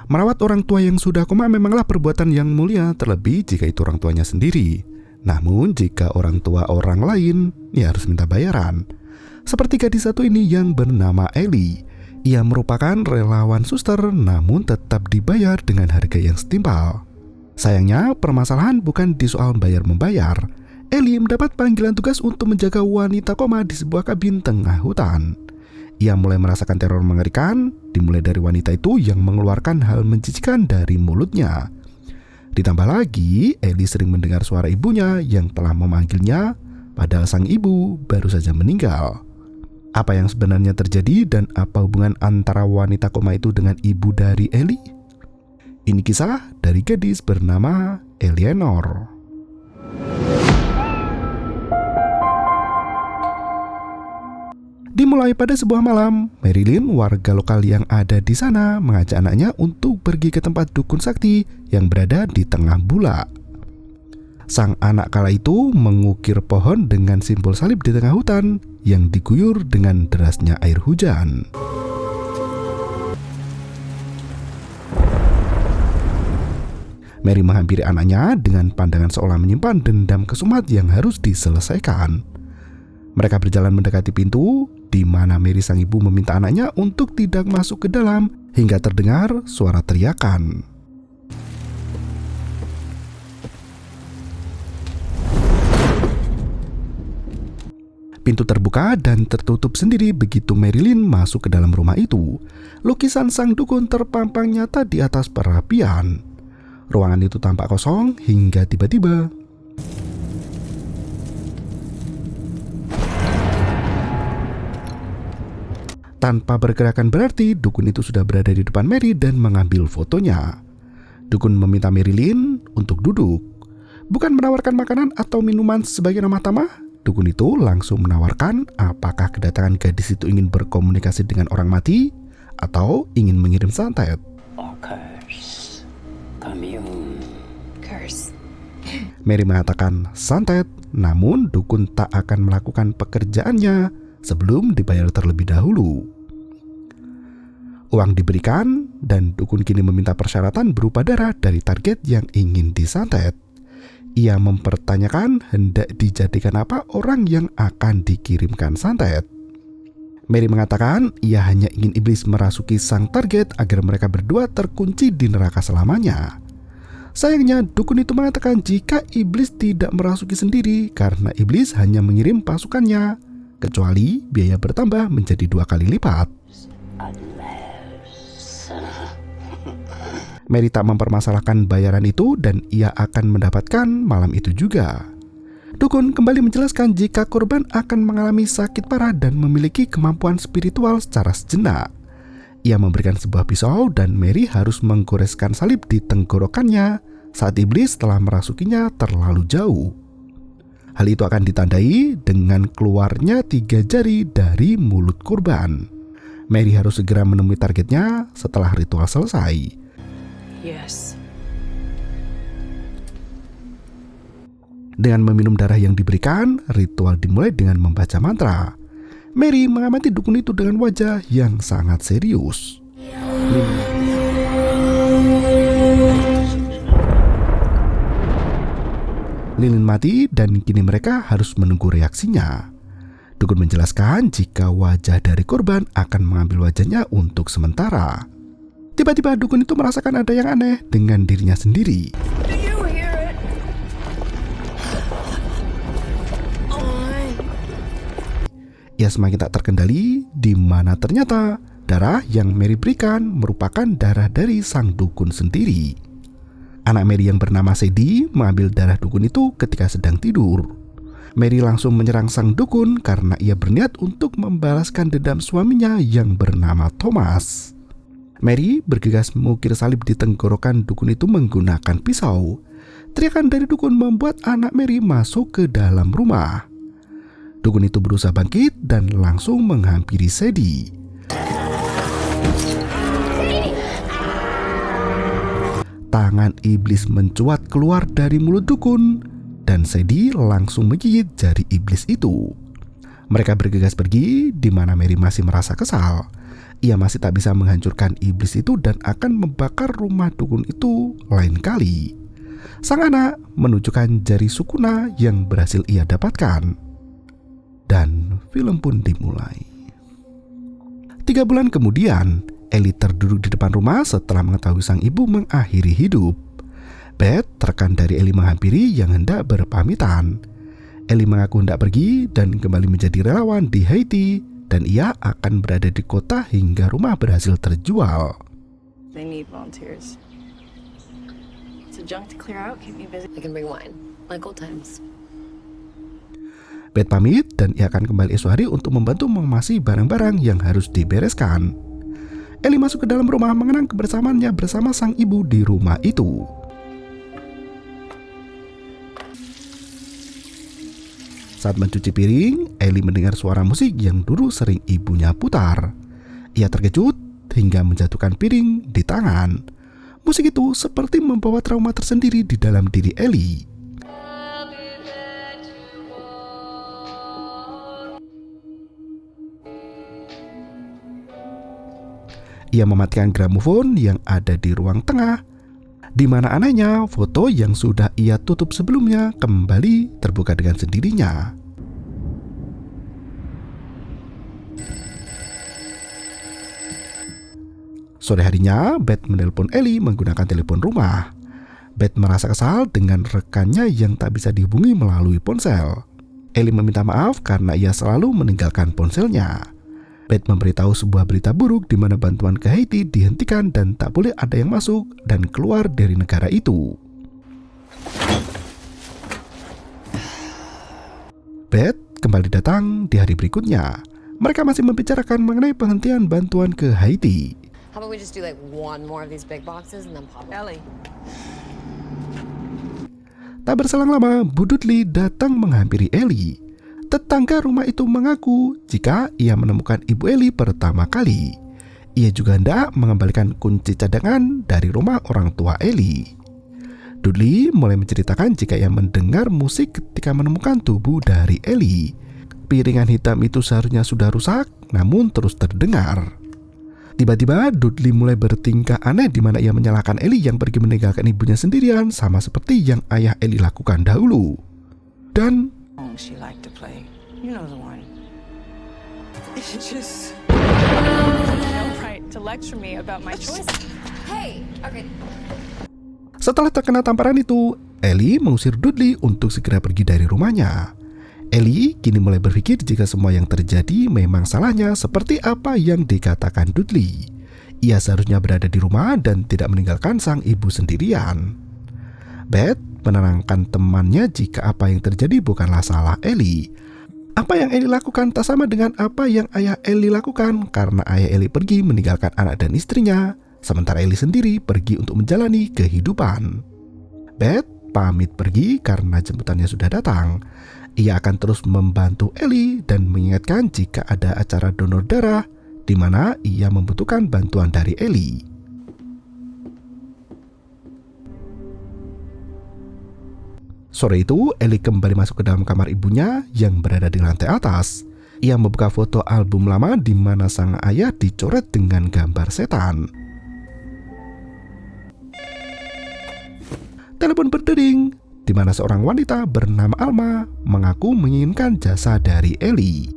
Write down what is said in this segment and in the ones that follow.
Merawat orang tua yang sudah koma memanglah perbuatan yang mulia, terlebih jika itu orang tuanya sendiri. Namun jika orang tua orang lain, ia harus minta bayaran. Seperti gadis satu ini yang bernama Ellie. Ia merupakan relawan suster, namun tetap dibayar dengan harga yang setimpal. Sayangnya, permasalahan bukan di soal bayar-membayar. Ellie mendapat panggilan tugas untuk menjaga wanita koma di sebuah kabin tengah hutan. Ia mulai merasakan teror mengerikan, dimulai dari wanita itu yang mengeluarkan hal menjijikan dari mulutnya. Ditambah lagi, Ellie sering mendengar suara ibunya yang telah memanggilnya, padahal sang ibu baru saja meninggal. Apa yang sebenarnya terjadi dan apa hubungan antara wanita koma itu dengan ibu dari Ellie? Ini kisah dari gadis bernama Eleanor. Dimulai pada sebuah malam, Marilyn, warga lokal yang ada di sana, mengajak anaknya untuk pergi ke tempat dukun sakti yang berada di tengah bulak. Sang anak kala itu mengukir pohon dengan simbol salib di tengah hutan yang diguyur dengan derasnya air hujan. Mary menghampiri anaknya dengan pandangan seolah menyimpan dendam kesumat yang harus diselesaikan. Mereka berjalan mendekati pintu, di mana Mary sang ibu meminta anaknya untuk tidak masuk ke dalam hingga terdengar suara teriakan. Pintu terbuka dan tertutup sendiri begitu Marilyn masuk ke dalam rumah itu. Lukisan sang dukun terpampang nyata di atas perapian. Ruangan itu tampak kosong hingga tiba-tiba tanpa pergerakan berarti, dukun itu sudah berada di depan Mary dan mengambil fotonya. Dukun meminta Marilyn untuk duduk. Bukan menawarkan makanan atau minuman sebagai nama tamah. Dukun itu langsung menawarkan apakah kedatangan gadis itu ingin berkomunikasi dengan orang mati atau ingin mengirim santet. Mary mengatakan santet, namun dukun tak akan melakukan pekerjaannya sebelum dibayar terlebih dahulu. Uang diberikan dan dukun kini meminta persyaratan berupa darah dari target yang ingin disantet. Ia mempertanyakan hendak dijadikan apa orang yang akan dikirimkan santet. Mary mengatakan ia hanya ingin iblis merasuki sang target agar mereka berdua terkunci di neraka selamanya. Sayangnya dukun itu mengatakan jika iblis tidak merasuki sendiri karena iblis hanya mengirim pasukannya, kecuali biaya bertambah menjadi 2 kali lipat. Mary tak mempermasalahkan bayaran itu dan ia akan mendapatkan malam itu juga. Dukun kembali menjelaskan jika korban akan mengalami sakit parah dan memiliki kemampuan spiritual secara sejenak. Ia memberikan sebuah pisau dan Mary harus menggoreskan salib di tenggorokannya saat iblis telah merasukinya terlalu jauh. Hal itu akan ditandai dengan keluarnya 3 jari dari mulut korban. Mary harus segera menemui targetnya setelah ritual selesai. Yes. Dengan meminum darah yang diberikan, ritual dimulai dengan membaca mantra. Mary mengamati dukun itu dengan wajah yang sangat serius. Lilin mati dan kini mereka harus menunggu reaksinya. Dukun menjelaskan jika wajah dari korban akan mengambil wajahnya untuk sementara. Tiba-tiba dukun itu merasakan ada yang aneh dengan dirinya sendiri. Ia semakin tak terkendali, di mana ternyata darah yang Mary berikan merupakan darah dari sang dukun sendiri. Anak Mary yang bernama Sadie mengambil darah dukun itu ketika sedang tidur. Mary langsung menyerang sang dukun karena ia berniat untuk membalaskan dendam suaminya yang bernama Thomas. Mary bergegas mengukir salib di tenggorokan dukun itu menggunakan pisau. Teriakan dari dukun membuat anak Mary masuk ke dalam rumah. Dukun itu berusaha bangkit dan langsung menghampiri Sadie. Tangan iblis mencuat keluar dari mulut dukun dan Sadie langsung menggigit jari iblis itu. Mereka bergegas pergi, di mana Mary masih merasa kesal. ia masih tak bisa menghancurkan iblis itu dan akan membakar rumah dukun itu lain kali. Sang anak menunjukkan jari sukuna yang berhasil ia dapatkan. Dan film pun dimulai. 3 bulan kemudian, Ellie terduduk di depan rumah setelah mengetahui sang ibu mengakhiri hidup. Beth terkan dari Ellie menghampiri yang hendak berpamitan. Ellie mengaku hendak pergi dan kembali menjadi relawan di Haiti, dan ia akan berada di kota hingga rumah berhasil terjual. They need volunteers. It's a junk to clear out, keep me busy. I can bring wine, like old times. Beth pamit dan ia akan kembali esok hari untuk membantu mengemasi barang-barang yang harus dibereskan. Ellie masuk ke dalam rumah mengenang kebersamaannya bersama sang ibu di rumah itu. Saat mencuci piring, Ellie mendengar suara musik yang dulu sering ibunya putar. Ia terkejut hingga menjatuhkan piring di tangan. Musik itu seperti membawa trauma tersendiri di dalam diri Ellie. Ia mematikan gramofon yang ada di ruang tengah, di mana anehnya foto yang sudah ia tutup sebelumnya kembali terbuka dengan sendirinya. Sore harinya, Beth menelpon Ellie menggunakan telepon rumah. Beth merasa kesal dengan rekannya yang tak bisa dihubungi melalui ponsel. Ellie meminta maaf karena ia selalu meninggalkan ponselnya. Beth memberitahu sebuah berita buruk di mana bantuan ke Haiti dihentikan dan tak boleh ada yang masuk dan keluar dari negara itu. Beth kembali datang di hari berikutnya. Mereka masih membicarakan mengenai penghentian bantuan ke Haiti. How about we just do like one more of these big boxes and then pop up? Ellie. Tak berselang lama, Bu Dudley datang menghampiri Ellie. Tetangga rumah itu mengaku jika ia menemukan ibu Ellie pertama kali. Ia juga hendak mengembalikan kunci cadangan dari rumah orang tua Ellie. Dudley mulai menceritakan jika ia mendengar musik ketika menemukan tubuh dari Ellie. Piringan hitam itu seharusnya sudah rusak, namun terus terdengar. Tiba-tiba Dudley mulai bertingkah aneh di mana ia menyalahkan Ellie yang pergi meninggalkan ibunya sendirian sama seperti yang ayah Ellie lakukan dahulu. Dan She liked to play. You know the one. It's just no right to lecture me about my choice. Hey, okay. setelah terkena tamparan itu, Ellie mengusir Dudley untuk segera pergi dari rumahnya. Ellie kini mulai berpikir jika semua yang terjadi memang salahnya seperti apa yang dikatakan Dudley. Ia seharusnya berada di rumah dan tidak meninggalkan sang ibu sendirian. Beth menenangkan temannya jika apa yang terjadi bukanlah salah Ellie. Apa yang Ellie lakukan tak sama dengan apa yang ayah Ellie lakukan karena ayah Ellie pergi meninggalkan anak dan istrinya, sementara Ellie sendiri pergi untuk menjalani kehidupan. Beth pamit pergi karena jemputannya sudah datang. Ia akan terus membantu Ellie dan mengingatkan jika ada acara donor darah di mana ia membutuhkan bantuan dari Ellie. Sore itu, Ellie kembali masuk ke dalam kamar ibunya yang berada di lantai atas. Ia membuka foto album lama di mana sang ayah dicoret dengan gambar setan. Telepon berdering, di mana seorang wanita bernama Alma mengaku menginginkan jasa dari Ellie.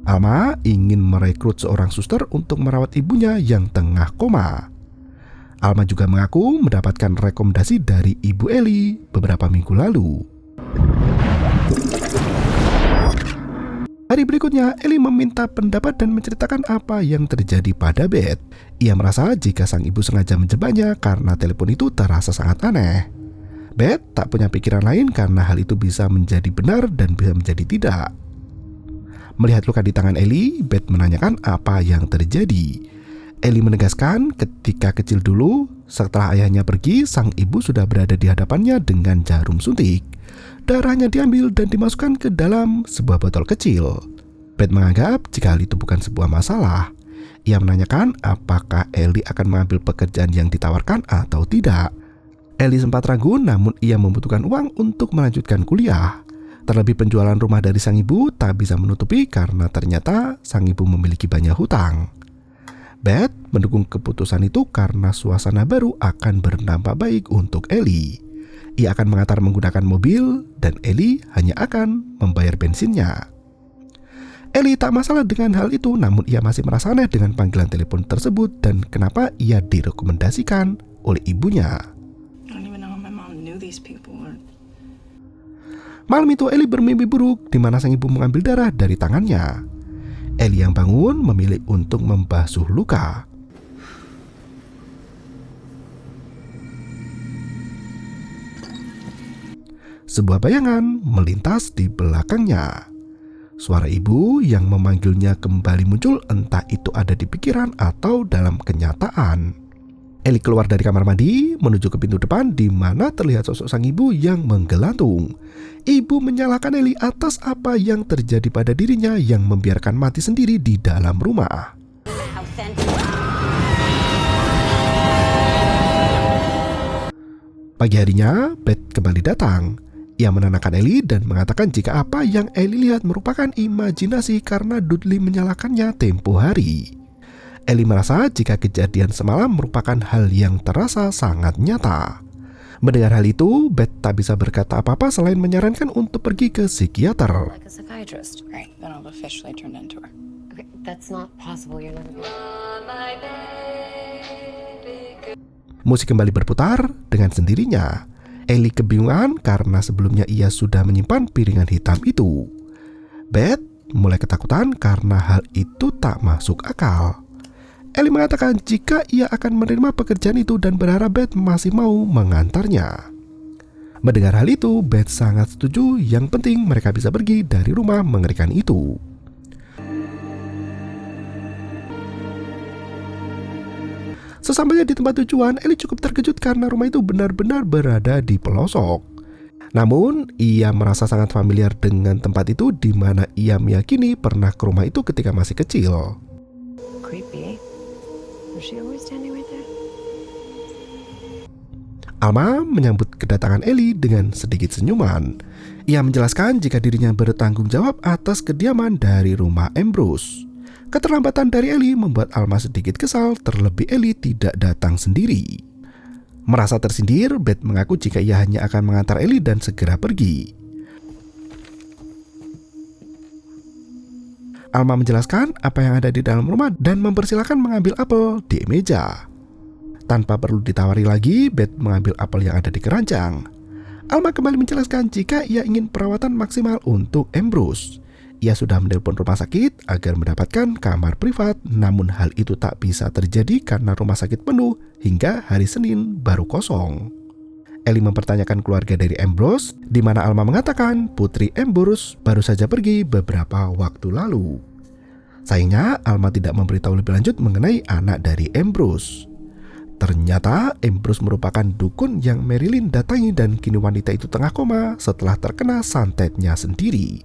Alma ingin merekrut seorang suster untuk merawat ibunya yang tengah koma. Alma juga mengaku mendapatkan rekomendasi dari ibu Ellie beberapa minggu lalu. Hari berikutnya, Ellie meminta pendapat dan menceritakan apa yang terjadi pada Beth. Ia merasa jika sang ibu sengaja menjebaknya karena telepon itu terasa sangat aneh. Beth tak punya pikiran lain karena hal itu bisa menjadi benar dan bisa menjadi tidak. Melihat luka di tangan Ellie, Beth menanyakan apa yang terjadi. Ellie menegaskan ketika kecil dulu, setelah ayahnya pergi, sang ibu sudah berada di hadapannya dengan jarum suntik. Darahnya diambil dan dimasukkan ke dalam sebuah botol kecil. Beth menganggap jika hal itu bukan sebuah masalah. Ia menanyakan apakah Ellie akan mengambil pekerjaan yang ditawarkan atau tidak. Ellie sempat ragu, namun ia membutuhkan uang untuk melanjutkan kuliah. Terlebih penjualan rumah dari sang ibu tak bisa menutupi karena ternyata sang ibu memiliki banyak hutang. Beth mendukung keputusan itu karena suasana baru akan berdampak baik untuk Ellie. Ia akan mengantar menggunakan mobil dan Ellie hanya akan membayar bensinnya. Ellie tak masalah dengan hal itu, namun ia masih merasa aneh dengan panggilan telepon tersebut dan kenapa ia direkomendasikan oleh ibunya. I don't even know how my mom knew these people. Malam itu Ellie bermimpi buruk di mana sang ibu mengambil darah dari tangannya. Ellie yang bangun memilih untuk membasuh luka. Sebuah bayangan melintas di belakangnya. Suara ibu yang memanggilnya kembali muncul, entah itu ada di pikiran atau dalam kenyataan. Ellie keluar dari kamar mandi menuju ke pintu depan di mana terlihat sosok sang ibu yang menggelantung. Ibu menyalahkan Ellie atas apa yang terjadi pada dirinya yang membiarkan mati sendiri di dalam rumah. Pagi harinya, Beth kembali datang. Ia menenangkan Ellie dan mengatakan jika apa yang Ellie lihat merupakan imajinasi karena Dudley menyalahkannya tempo hari. Ellie merasa jika kejadian semalam merupakan hal yang terasa sangat nyata. Mendengar hal itu, Beth tak bisa berkata apa-apa selain menyarankan untuk pergi ke psikiater. Like a psychiatrist. Great, then I've officially turned into her. Okay, that's not possible. You're never gonna... Musik kembali berputar dengan sendirinya. Ellie kebingungan karena sebelumnya ia sudah menyimpan piringan hitam itu. Beth mulai ketakutan karena hal itu tak masuk akal. Ellie mengatakan jika ia akan menerima pekerjaan itu dan berharap Beth masih mau mengantarnya. Mendengar hal itu, Beth sangat setuju, yang penting mereka bisa pergi dari rumah mengerikan itu. Sesampainya di tempat tujuan, Ellie cukup terkejut karena rumah itu benar-benar berada di pelosok. Namun, ia merasa sangat familiar dengan tempat itu di mana ia meyakini pernah ke rumah itu ketika masih kecil. Creepy. Was she always standing right there? Alma menyambut kedatangan Ellie dengan sedikit senyuman. Ia menjelaskan jika dirinya bertanggung jawab atas kediaman dari rumah Ambrose. Keterlambatan dari Ellie membuat Alma sedikit kesal, terlebih Ellie tidak datang sendiri. Merasa tersindir, Beth mengaku jika ia hanya akan mengantar Ellie dan segera pergi. Alma menjelaskan apa yang ada di dalam rumah dan mempersilahkan mengambil apel di meja. Tanpa perlu ditawari lagi, Beth mengambil apel yang ada di keranjang. Alma kembali menjelaskan jika ia ingin perawatan maksimal untuk Ambrose. Ia sudah menelpon rumah sakit agar mendapatkan kamar privat, namun hal itu tak bisa terjadi karena rumah sakit penuh hingga hari Senin baru kosong. Ellie mempertanyakan keluarga dari Ambrose, di mana Alma mengatakan putri Ambrose baru saja pergi beberapa waktu lalu. Sayangnya, Alma tidak memberitahu lebih lanjut mengenai anak dari Ambrose. Ternyata Ambrose merupakan dukun yang Marilyn datangi dan kini wanita itu tengah koma setelah terkena santetnya sendiri.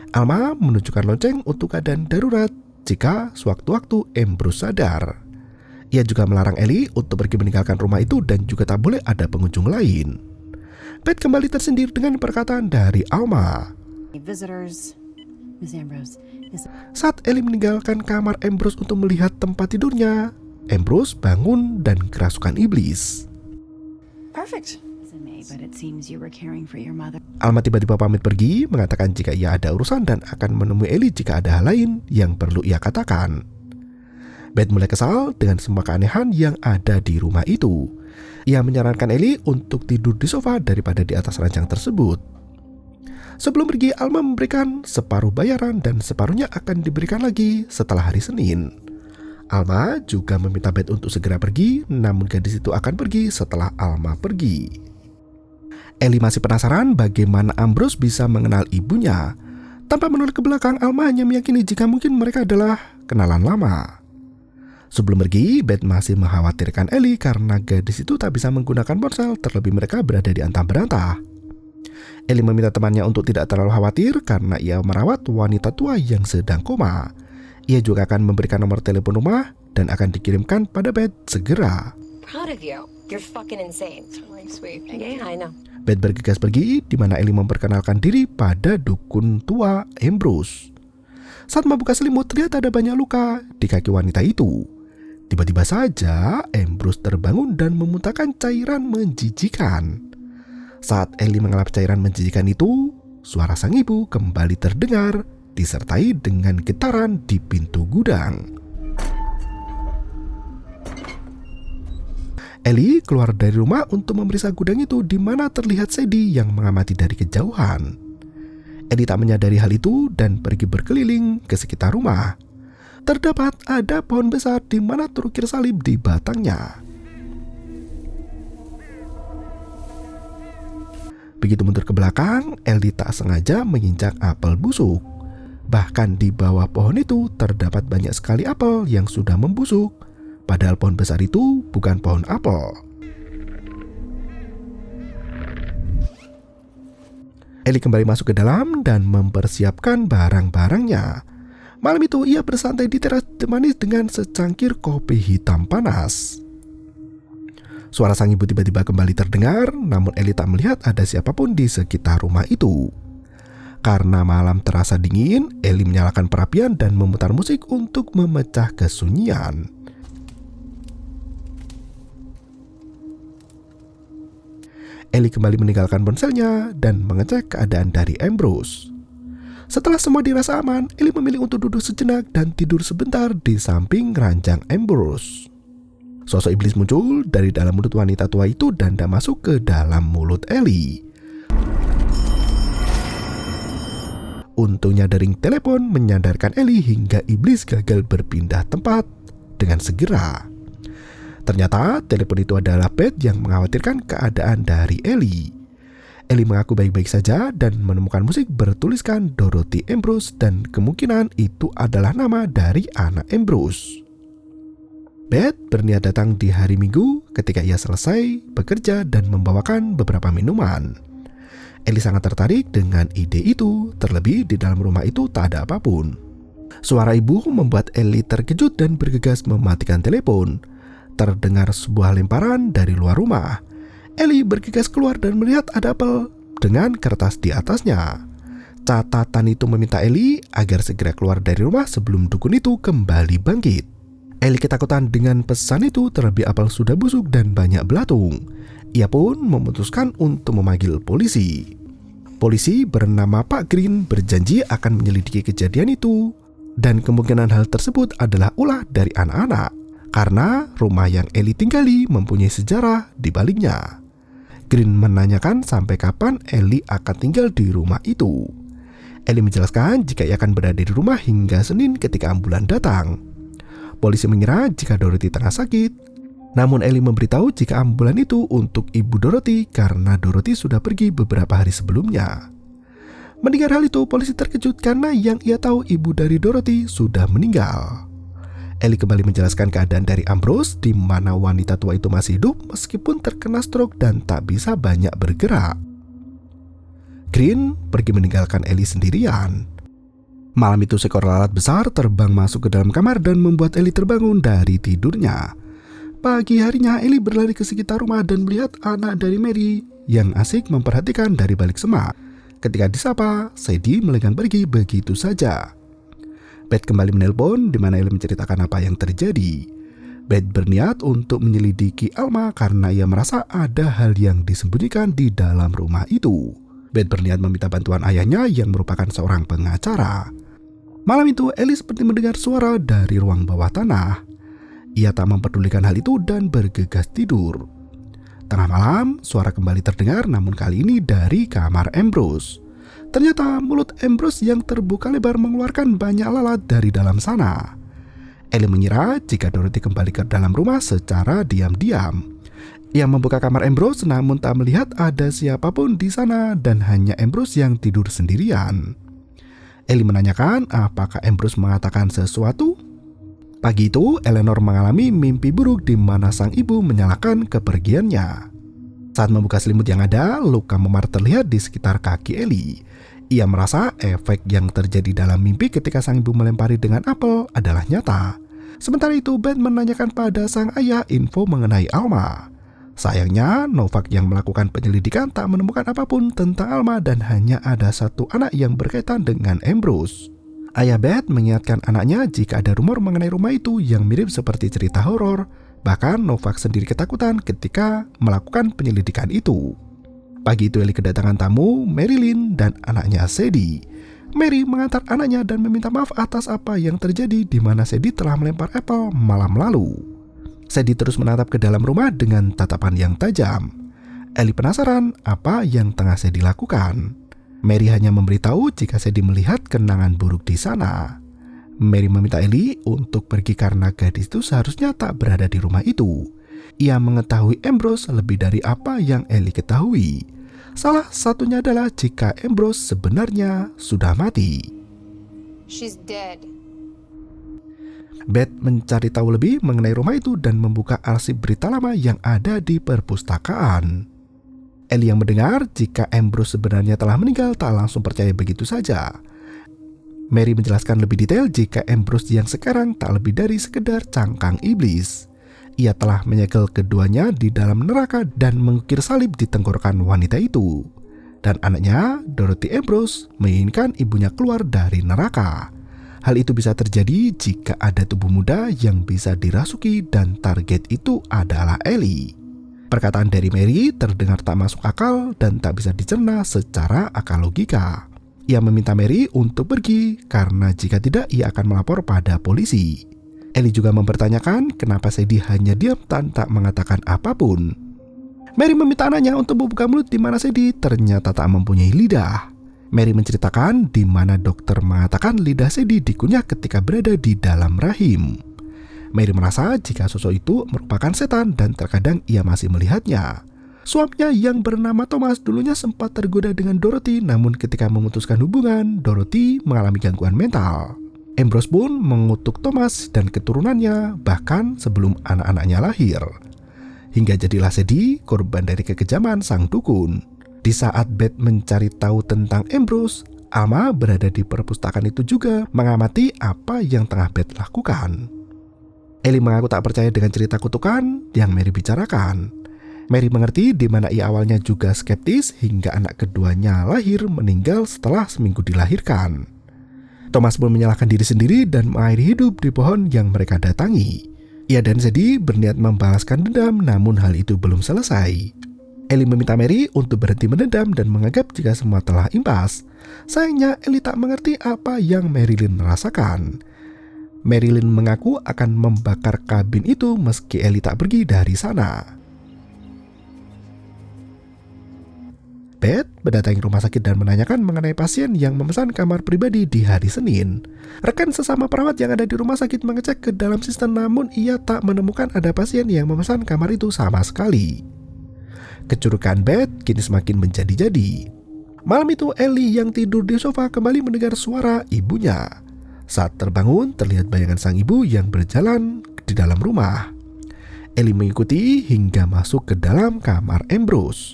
Alma menunjukkan lonceng untuk keadaan darurat jika sewaktu-waktu Ambrose sadar. Ia juga melarang Ellie untuk pergi meninggalkan rumah itu dan juga tak boleh ada pengunjung lain. Beth kembali tersindir dengan perkataan dari Alma. Visitors, Miss Ambrose. Saat Ellie meninggalkan kamar Ambrose untuk melihat tempat tidurnya, Ambrose bangun dan kerasukan iblis. Perfect. But it seems you were caring for your mother. Alma tiba-tiba pamit pergi, mengatakan jika ia ada urusan dan akan menemui Ellie jika ada hal lain yang perlu ia katakan. Beth mulai kesal dengan semua keanehan yang ada di rumah itu. Ia menyarankan Ellie untuk tidur di sofa daripada di atas ranjang tersebut. Sebelum pergi, Alma memberikan separuh bayaran dan separuhnya akan diberikan lagi setelah hari Senin. Alma juga meminta Beth untuk segera pergi, namun gadis itu akan pergi setelah Alma pergi. Ellie masih penasaran bagaimana Ambrose bisa mengenal ibunya. Tanpa menoleh ke belakang, Alma hanya meyakini jika mungkin mereka adalah kenalan lama. Sebelum pergi, Beth masih mengkhawatirkan Ellie karena gadis itu tak bisa menggunakan ponsel, terlebih mereka berada di antah berantah. Ellie meminta temannya untuk tidak terlalu khawatir karena ia merawat wanita tua yang sedang koma. Ia juga akan memberikan nomor telepon rumah dan akan dikirimkan pada Beth segera. Proud of you. You're fucking insane. It's really sweet. Yeah, I know. Beth bergegas pergi, di mana Ellie memperkenalkan diri pada dukun tua Ambrose. Saat membuka selimut, terlihat ada banyak luka di kaki wanita itu. Tiba-tiba saja Ambrose terbangun dan memuntahkan cairan menjijikan. Saat Ellie mengelap cairan menjijikan itu, suara sang ibu kembali terdengar disertai dengan getaran di pintu gudang. Ellie keluar dari rumah untuk memeriksa gudang itu di mana terlihat Sadie yang mengamati dari kejauhan. Ellie tak menyadari hal itu dan pergi berkeliling ke sekitar rumah. Terdapat ada pohon besar di mana terukir salib di batangnya. Begitu mundur ke belakang, Ellie tak sengaja menginjak apel busuk. Bahkan di bawah pohon itu terdapat banyak sekali apel yang sudah membusuk. Padahal pohon besar itu bukan pohon apel. Ellie kembali masuk ke dalam dan mempersiapkan barang-barangnya. Malam itu ia bersantai di teras ditemani dengan secangkir kopi hitam panas. Suara sang ibu tiba-tiba kembali terdengar, namun Ellie tak melihat ada siapapun di sekitar rumah itu. Karena malam terasa dingin, Ellie menyalakan perapian dan memutar musik untuk memecah kesunyian. Ellie kembali meninggalkan ponselnya dan mengecek keadaan dari Ambrose. Setelah semua dirasa aman, Ellie memilih untuk duduk sejenak dan tidur sebentar di samping ranjang Ambrose. Sosok iblis muncul dari dalam mulut wanita tua itu dan masuk ke dalam mulut Ellie. Untungnya dering telepon menyadarkan Ellie hingga iblis gagal berpindah tempat dengan segera. Ternyata telepon itu adalah Beth yang mengkhawatirkan keadaan dari Ellie. Ellie mengaku baik-baik saja dan menemukan musik bertuliskan Dorothy Ambrose dan kemungkinan itu adalah nama dari anak Ambrose. Beth berniat datang di hari Minggu ketika ia selesai bekerja dan membawakan beberapa minuman. Ellie sangat tertarik dengan ide itu, terlebih di dalam rumah itu tak ada apapun. Suara ibu membuat Ellie terkejut dan bergegas mematikan telepon. Terdengar sebuah lemparan dari luar rumah. Ellie bergegas keluar dan melihat ada apel dengan kertas di atasnya. Catatan itu meminta Ellie agar segera keluar dari rumah sebelum dukun itu kembali bangkit. Ellie ketakutan dengan pesan itu, terlebih apel sudah busuk dan banyak belatung. Ia pun memutuskan untuk memanggil polisi. Polisi bernama Pak Green berjanji akan menyelidiki kejadian itu dan kemungkinan hal tersebut adalah ulah dari anak-anak. Karena rumah yang Ellie tinggali mempunyai sejarah di baliknya. Green menanyakan sampai kapan Ellie akan tinggal di rumah itu. Ellie menjelaskan jika ia akan berada di rumah hingga Senin ketika ambulan datang. Polisi mengira jika Dorothy tengah sakit. Namun Ellie memberitahu jika ambulan itu untuk ibu Dorothy karena Dorothy sudah pergi beberapa hari sebelumnya. Mendengar hal itu, polisi terkejut karena yang ia tahu ibu dari Dorothy sudah meninggal. Ellie kembali menjelaskan keadaan dari Ambrose di mana wanita tua itu masih hidup meskipun terkena stroke dan tak bisa banyak bergerak. Green pergi meninggalkan Ellie sendirian. Malam itu seekor lalat besar terbang masuk ke dalam kamar dan membuat Ellie terbangun dari tidurnya. Pagi harinya Ellie berlari ke sekitar rumah dan melihat anak dari Mary yang asik memperhatikan dari balik semak. Ketika disapa, Sadie melenggang pergi begitu saja. Beth kembali menelpon di mana Ellie menceritakan apa yang terjadi. Beth berniat untuk menyelidiki Alma karena ia merasa ada hal yang disembunyikan di dalam rumah itu. Beth berniat meminta bantuan ayahnya yang merupakan seorang pengacara. Malam itu Ellie seperti mendengar suara dari ruang bawah tanah. Ia tak memperdulikan hal itu dan bergegas tidur. Tengah malam, suara kembali terdengar namun kali ini dari kamar Ambrose. Ternyata mulut Ambrose yang terbuka lebar mengeluarkan banyak lalat dari dalam sana. Ellie mengira jika Dorothy kembali ke dalam rumah secara diam-diam. Ia membuka kamar Ambrose namun tak melihat ada siapapun di sana dan hanya Ambrose yang tidur sendirian. Ellie menanyakan apakah Ambrose mengatakan sesuatu. Pagi itu, Eleanor mengalami mimpi buruk di mana sang ibu menyalahkan kepergiannya. Saat membuka selimut yang ada, luka memar terlihat di sekitar kaki Ellie. Ia merasa efek yang terjadi dalam mimpi ketika sang ibu melempari dengan apel adalah nyata. Sementara itu, Ben menanyakan pada sang ayah info mengenai Alma. Sayangnya, Novak yang melakukan penyelidikan tak menemukan apapun tentang Alma dan hanya ada satu anak yang berkaitan dengan Ambrose. Ayah Beth mengingatkan anaknya jika ada rumor mengenai rumah itu yang mirip seperti cerita horor. Bahkan Novak sendiri ketakutan ketika melakukan penyelidikan itu. Pagi itu Ellie kedatangan tamu, Marilyn dan anaknya Sadie. Mary mengantar anaknya dan meminta maaf atas apa yang terjadi di mana Sadie telah melempar apel malam lalu. Sadie terus menatap ke dalam rumah dengan tatapan yang tajam. Ellie penasaran apa yang tengah Sadie lakukan. Mary hanya memberitahu jika Sadie melihat kenangan buruk di sana. Mary meminta Ellie untuk pergi karena gadis itu seharusnya tak berada di rumah itu. Ia mengetahui Ambrose lebih dari apa yang Ellie ketahui. Salah satunya adalah jika Ambrose sebenarnya sudah mati. She's dead. Beth mencari tahu lebih mengenai rumah itu dan membuka arsip berita lama yang ada di perpustakaan. Ellie yang mendengar jika Ambrose sebenarnya telah meninggal tak langsung percaya begitu saja. Mary menjelaskan lebih detail jika Ambrose yang sekarang tak lebih dari sekedar cangkang iblis. Ia telah menyegel keduanya di dalam neraka dan mengukir salib di tenggorokan wanita itu. Dan anaknya, Dorothy Ambrose, menginginkan ibunya keluar dari neraka. Hal itu bisa terjadi jika ada tubuh muda yang bisa dirasuki dan target itu adalah Ellie. Perkataan dari Mary terdengar tak masuk akal dan tak bisa dicerna secara akal logika. Ia meminta Mary untuk pergi karena jika tidak ia akan melapor pada polisi. Ellie juga mempertanyakan kenapa Sadie hanya diam dan tak mengatakan apapun. Mary meminta anaknya untuk membuka mulut di mana Sadie ternyata tak mempunyai lidah. Mary menceritakan di mana dokter mengatakan lidah Sadie dikunyah ketika berada di dalam rahim. Mary merasa jika sosok itu merupakan setan dan terkadang ia masih melihatnya. Suaminya yang bernama Thomas dulunya sempat tergoda dengan Dorothy, namun ketika memutuskan hubungan, Dorothy mengalami gangguan mental. Ambrose pun mengutuk Thomas dan keturunannya bahkan sebelum anak-anaknya lahir. Hingga jadilah Sadie korban dari kekejaman sang dukun. Di saat Beth mencari tahu tentang Ambrose, Alma berada di perpustakaan itu juga mengamati apa yang tengah Beth lakukan. Ellie mengaku tak percaya dengan cerita kutukan yang Mary bicarakan. Mary mengerti di mana ia awalnya juga skeptis hingga anak keduanya lahir meninggal setelah seminggu dilahirkan. Thomas pun menyalahkan diri sendiri dan mengakhiri hidup di pohon yang mereka datangi. Ia dan Sadie berniat membalaskan dendam, namun hal itu belum selesai. Ellie meminta Mary untuk berhenti mendendam dan menganggap jika semua telah impas. Sayangnya Ellie tak mengerti apa yang Marilyn rasakan. Marilyn mengaku akan membakar kabin itu meski Ellie tak pergi dari sana. Beth mendatangi rumah sakit dan menanyakan mengenai pasien yang memesan kamar pribadi di hari Senin. Rekan sesama perawat yang ada di rumah sakit mengecek ke dalam sistem, namun ia tak menemukan ada pasien yang memesan kamar itu sama sekali. Kecurigaan Beth kini semakin menjadi-jadi. Malam itu Ellie yang tidur di sofa kembali mendengar suara ibunya. Saat terbangun, terlihat bayangan sang ibu yang berjalan di dalam rumah. Ellie mengikuti hingga masuk ke dalam kamar Ambrose.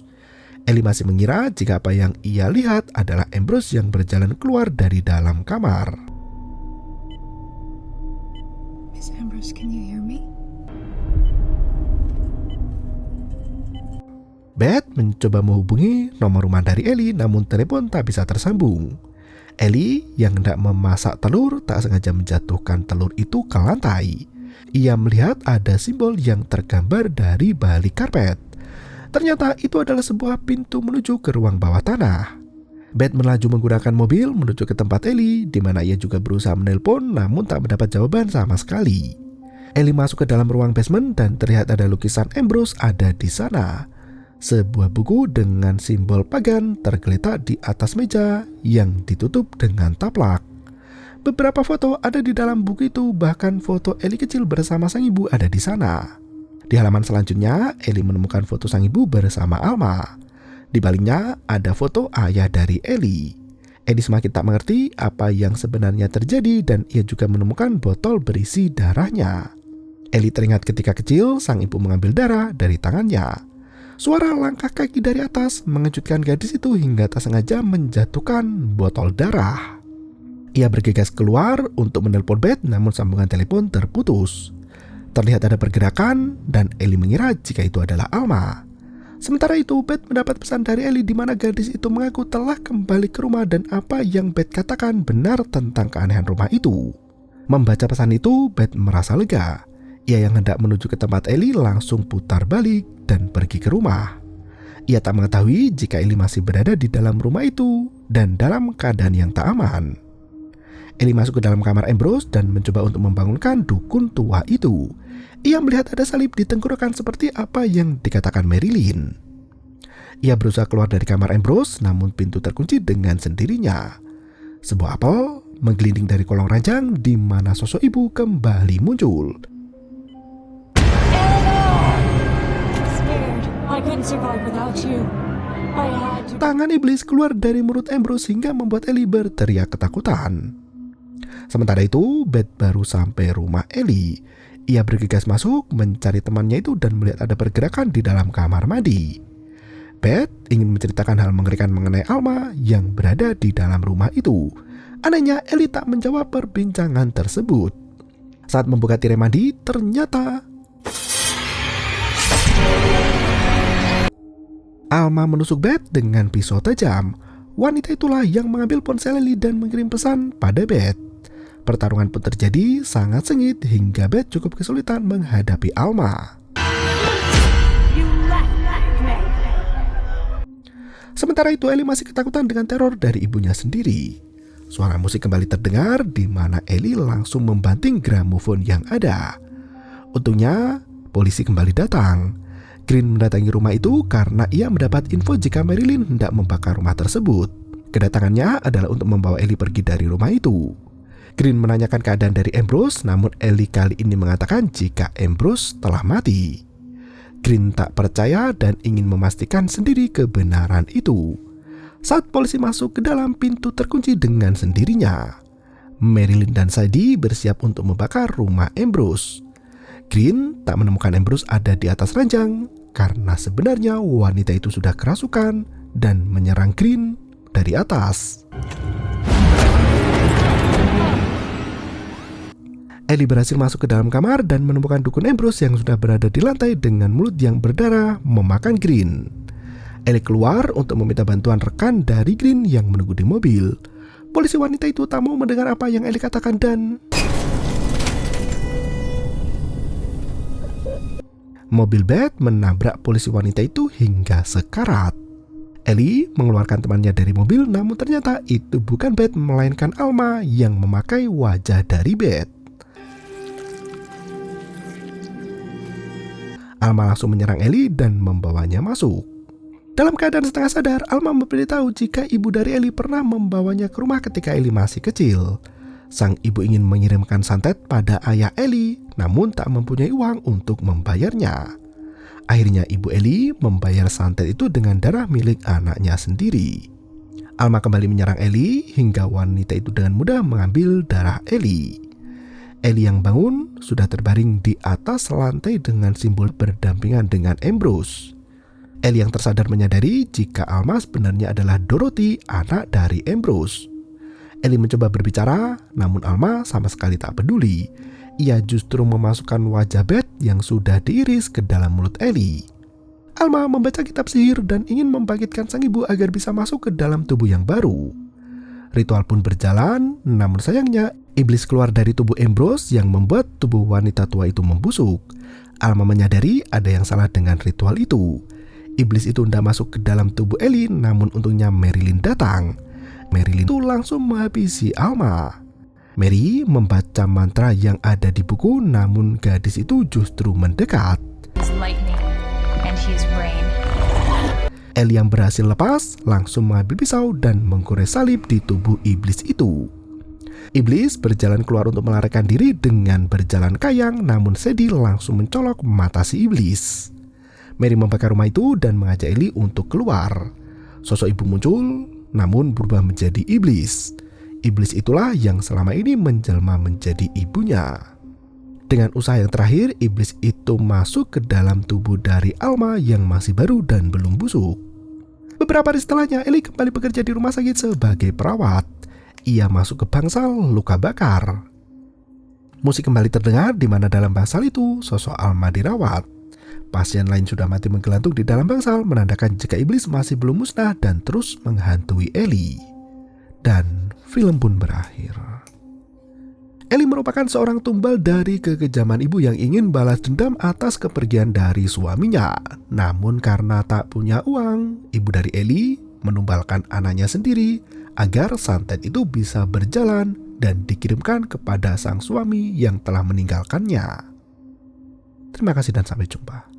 Ellie masih mengira jika apa yang ia lihat adalah Ambrose yang berjalan keluar dari dalam kamar. Miss Ambrose, can you hear me? Beth mencoba menghubungi nomor rumah dari Ellie, namun telepon tak bisa tersambung. Ellie yang hendak memasak telur tak sengaja menjatuhkan telur itu ke lantai. Ia melihat ada simbol yang tergambar dari balik karpet. Ternyata itu adalah sebuah pintu menuju ke ruang bawah tanah. Beth melaju menggunakan mobil menuju ke tempat Ellie, di mana ia juga berusaha menelpon namun tak mendapat jawaban sama sekali. Ellie masuk ke dalam ruang basement dan terlihat ada lukisan Ambrose ada di sana. Sebuah buku dengan simbol pagan tergeletak di atas meja yang ditutup dengan taplak. Beberapa foto ada di dalam buku itu, bahkan foto Ellie kecil bersama sang ibu ada di sana. Di halaman selanjutnya, Ellie menemukan foto sang ibu bersama Alma. Di baliknya ada foto ayah dari Ellie. Ellie semakin tak mengerti apa yang sebenarnya terjadi dan ia juga menemukan botol berisi darahnya. Ellie teringat ketika kecil sang ibu mengambil darah dari tangannya. Suara langkah kaki dari atas mengejutkan gadis itu hingga tak sengaja menjatuhkan botol darah. Ia bergegas keluar untuk menelpon Beth, namun sambungan telepon terputus. Terlihat ada pergerakan dan Ellie mengira jika itu adalah Alma. Sementara itu, Beth mendapat pesan dari Ellie di mana gadis itu mengaku telah kembali ke rumah dan apa yang Beth katakan benar tentang keanehan rumah itu. Membaca pesan itu, Beth merasa lega. Ia yang hendak menuju ke tempat Ellie langsung putar balik dan pergi ke rumah. Ia tak mengetahui jika Ellie masih berada di dalam rumah itu dan dalam keadaan yang tak aman. Ellie masuk ke dalam kamar Ambrose dan mencoba untuk membangunkan dukun tua itu. Ia melihat ada salib di tenggorokan seperti apa yang dikatakan Marilyn. Ia berusaha keluar dari kamar Ambrose, namun pintu terkunci dengan sendirinya. Sebuah apel menggelinding dari kolong ranjang di mana sosok ibu kembali muncul. Tangan iblis keluar dari mulut Ambrose hingga membuat Ellie berteriak ketakutan. Sementara itu, Beth baru sampai rumah Ellie. Ia bergegas masuk mencari temannya itu dan melihat ada pergerakan di dalam kamar mandi. Beth ingin menceritakan hal mengerikan mengenai Alma yang berada di dalam rumah itu. Anehnya, Ellie tak menjawab perbincangan tersebut. Saat membuka tirai mandi, ternyata Alma menusuk Beth dengan pisau tajam. Wanita itulah yang mengambil ponsel Ellie dan mengirim pesan pada Beth. Pertarungan pun terjadi sangat sengit hingga Beth cukup kesulitan menghadapi Alma. Sementara itu, Ellie masih ketakutan dengan teror dari ibunya sendiri. Suara musik kembali terdengar di mana Ellie langsung membanting gramofon yang ada. Untungnya, polisi kembali datang. Green mendatangi rumah itu karena ia mendapat info jika Marilyn hendak membakar rumah tersebut. Kedatangannya adalah untuk membawa Ellie pergi dari rumah itu. Green menanyakan keadaan dari Ambrose, namun Ellie kali ini mengatakan jika Ambrose telah mati. Green tak percaya dan ingin memastikan sendiri kebenaran itu. Saat polisi masuk ke dalam, pintu terkunci dengan sendirinya. Marilyn dan Sadie bersiap untuk membakar rumah Ambrose. Green tak menemukan Ambrose ada di atas ranjang karena sebenarnya wanita itu sudah kerasukan dan menyerang Green dari atas. Ellie berhasil masuk ke dalam kamar dan menemukan dukun Ambrose yang sudah berada di lantai dengan mulut yang berdarah memakan Green. Ellie keluar untuk meminta bantuan rekan dari Green yang menunggu di mobil. Polisi wanita itu tak mau mendengar apa yang Ellie katakan dan mobil Beth menabrak polisi wanita itu hingga sekarat. Ellie mengeluarkan temannya dari mobil, namun ternyata itu bukan Beth melainkan Alma yang memakai wajah dari Beth. Alma langsung menyerang Ellie dan membawanya masuk. Dalam keadaan setengah sadar, Alma memberitahu jika ibu dari Ellie pernah membawanya ke rumah ketika Ellie masih kecil. Sang ibu ingin mengirimkan santet pada ayah Ellie, namun tak mempunyai uang untuk membayarnya. Akhirnya ibu Ellie membayar santet itu dengan darah milik anaknya sendiri. Alma kembali menyerang Ellie hingga wanita itu dengan mudah mengambil darah Ellie. Ellie yang bangun sudah terbaring di atas lantai dengan simbol berdampingan dengan Ambrose. Ellie yang tersadar menyadari jika Alma sebenarnya adalah Dorothy, anak dari Ambrose. Ellie mencoba berbicara, namun Alma sama sekali tak peduli. Ia justru memasukkan wajah Beth yang sudah diiris ke dalam mulut Ellie. Alma membaca kitab sihir dan ingin membangkitkan sang ibu agar bisa masuk ke dalam tubuh yang baru. Ritual pun berjalan, namun sayangnya iblis keluar dari tubuh Ambrose yang membuat tubuh wanita tua itu membusuk. Alma menyadari ada yang salah dengan ritual itu. Iblis itu hendak masuk ke dalam tubuh Ellie, namun untungnya Marilyn datang. Marilyn itu langsung menghabisi Alma. Mary membaca mantra yang ada di buku, namun gadis itu justru mendekat. Ellie yang berhasil lepas langsung mengambil pisau dan menggores salib di tubuh iblis itu. Iblis berjalan keluar untuk melarikan diri dengan berjalan kayang, namun Sadie langsung mencolok mata si iblis. Mary membakar rumah itu dan mengajak Ellie untuk keluar. Sosok ibu muncul, namun berubah menjadi iblis. Iblis itulah yang selama ini menjelma menjadi ibunya. Dengan usaha yang terakhir, iblis itu masuk ke dalam tubuh dari Alma yang masih baru dan belum busuk. Beberapa hari setelahnya, Ellie kembali bekerja di rumah sakit sebagai perawat. Ia masuk ke bangsal luka bakar. Musik kembali terdengar di mana dalam bangsal itu sosok Alma dirawat. Pasien lain sudah mati menggelantung di dalam bangsal, menandakan jika iblis masih belum musnah dan terus menghantui Ellie. Dan film pun berakhir. Ellie merupakan seorang tumbal dari kekejaman ibu yang ingin balas dendam atas kepergian dari suaminya. Namun karena tak punya uang, ibu dari Ellie menumbalkan anaknya sendiri agar santet itu bisa berjalan dan dikirimkan kepada sang suami yang telah meninggalkannya. Terima kasih dan sampai jumpa.